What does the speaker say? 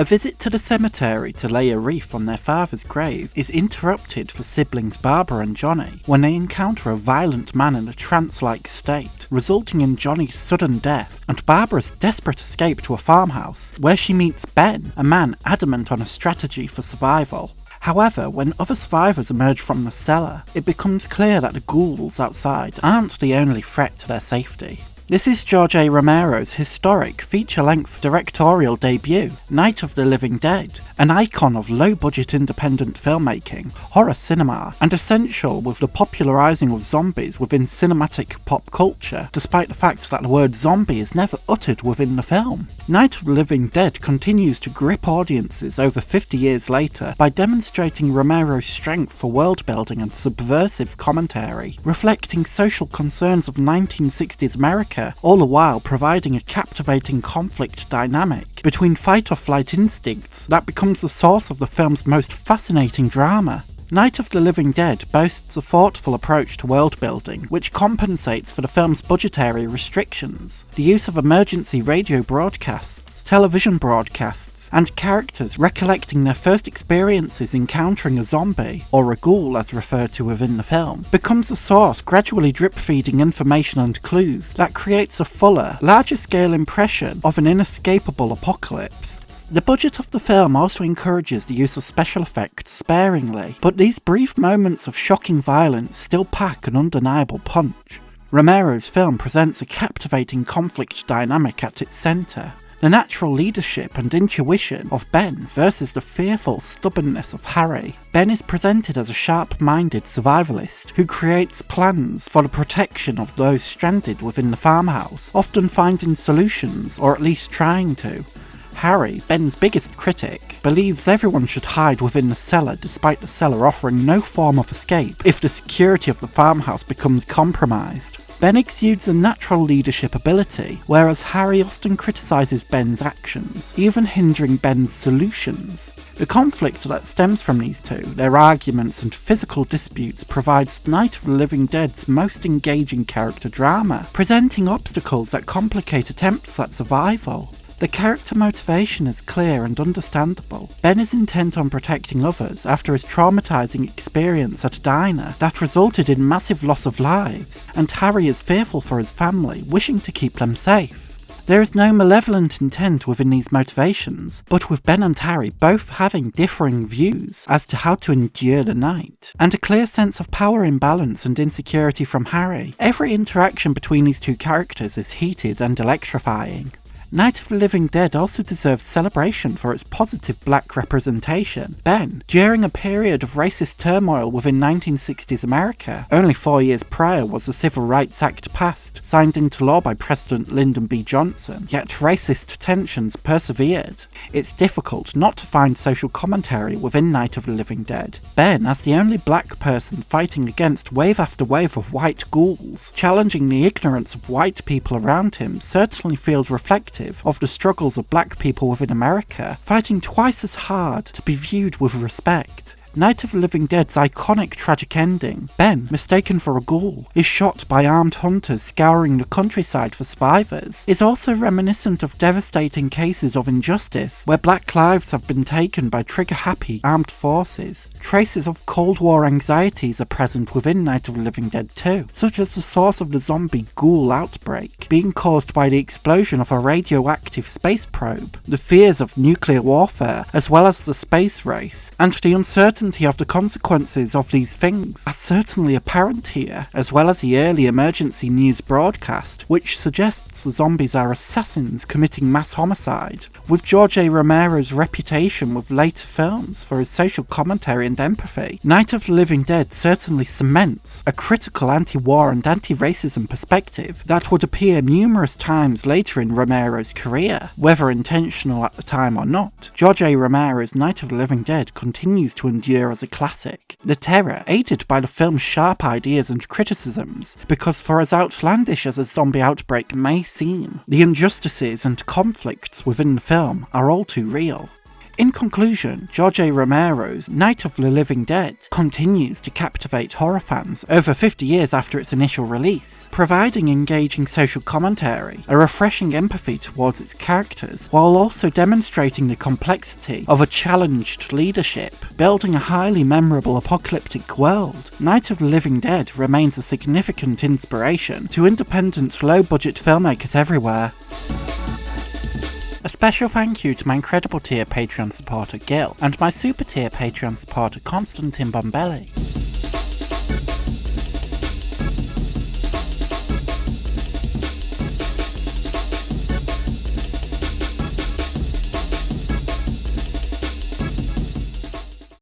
A visit to the cemetery to lay a wreath on their father's grave is interrupted for siblings Barbara and Johnny when they encounter a violent man in a trance-like state, resulting in Johnny's sudden death and Barbara's desperate escape to a farmhouse, where she meets Ben, a man adamant on a strategy for survival. However, when other survivors emerge from the cellar, it becomes clear that the ghouls outside aren't the only threat to their safety. This is George A. Romero's historic feature-length directorial debut, Night of the Living Dead, an icon of low-budget independent filmmaking, horror cinema, and essential with the popularising of zombies within cinematic pop culture, despite the fact that the word zombie is never uttered within the film. Night of the Living Dead continues to grip audiences over 50 years later by demonstrating Romero's strength for world-building and subversive commentary, reflecting social concerns of 1960s America, all the while providing a captivating conflict dynamic between fight-or-flight instincts that becomes the source of the film's most fascinating drama. Night of the Living Dead boasts a thoughtful approach to world-building, which compensates for the film's budgetary restrictions. The use of emergency radio broadcasts, television broadcasts, and characters recollecting their first experiences encountering a zombie, or a ghoul as referred to within the film, becomes a source gradually drip-feeding information and clues that creates a fuller, larger-scale impression of an inescapable apocalypse. The budget of the film also encourages the use of special effects sparingly, but these brief moments of shocking violence still pack an undeniable punch. Romero's film presents a captivating conflict dynamic at its centre. The natural leadership and intuition of Ben versus the fearful stubbornness of Harry. Ben is presented as a sharp-minded survivalist who creates plans for the protection of those stranded within the farmhouse, often finding solutions, or at least trying to. Harry, Ben's biggest critic, believes everyone should hide within the cellar despite the cellar offering no form of escape if the security of the farmhouse becomes compromised. Ben exudes a natural leadership ability, whereas Harry often criticises Ben's actions, even hindering Ben's solutions. The conflict that stems from these two, their arguments and physical disputes, provides Night of the Living Dead's most engaging character drama, presenting obstacles that complicate attempts at survival. The character motivation is clear and understandable. Ben is intent on protecting others after his traumatizing experience at a diner that resulted in massive loss of lives, and Harry is fearful for his family, wishing to keep them safe. There is no malevolent intent within these motivations, but with Ben and Harry both having differing views as to how to endure the night, and a clear sense of power imbalance and insecurity from Harry, every interaction between these two characters is heated and electrifying. Night of the Living Dead also deserves celebration for its positive black representation. Ben, during a period of racist turmoil within 1960s America, only 4 years prior was the Civil Rights Act passed, signed into law by President Lyndon B. Johnson, yet racist tensions persevered. It's difficult not to find social commentary within Night of the Living Dead. Ben, as the only black person fighting against wave after wave of white ghouls, challenging the ignorance of white people around him, certainly feels reflective of the struggles of black people within America, fighting twice as hard to be viewed with respect. Night of the Living Dead's iconic tragic ending, Ben, mistaken for a ghoul, is shot by armed hunters scouring the countryside for survivors, is also reminiscent of devastating cases of injustice where black lives have been taken by trigger-happy armed forces. Traces of Cold War anxieties are present within Night of the Living Dead too, such as the source of the zombie ghoul outbreak being caused by the explosion of a radioactive space probe, the fears of nuclear warfare, as well as the space race, and the uncertainty of the consequences of these things are certainly apparent here, as well as the early emergency news broadcast, which suggests the zombies are assassins committing mass homicide. With George A. Romero's reputation with later films for his social commentary and empathy, Night of the Living Dead certainly cements a critical anti-war and anti-racism perspective that would appear numerous times later in Romero's career. Whether intentional at the time or not, George A. Romero's Night of the Living Dead continues to endure as a classic. The terror, aided by the film's sharp ideas and criticisms, because for as outlandish as a zombie outbreak may seem, the injustices and conflicts within the film are all too real. In conclusion, George A. Romero's Night of the Living Dead continues to captivate horror fans over 50 years after its initial release, providing engaging social commentary, a refreshing empathy towards its characters, while also demonstrating the complexity of a challenged leadership, building a highly memorable apocalyptic world. Night of the Living Dead remains a significant inspiration to independent, low-budget filmmakers everywhere. A special thank you to my incredible tier Patreon supporter Gil, and my super tier Patreon supporter Constantine Bombelli.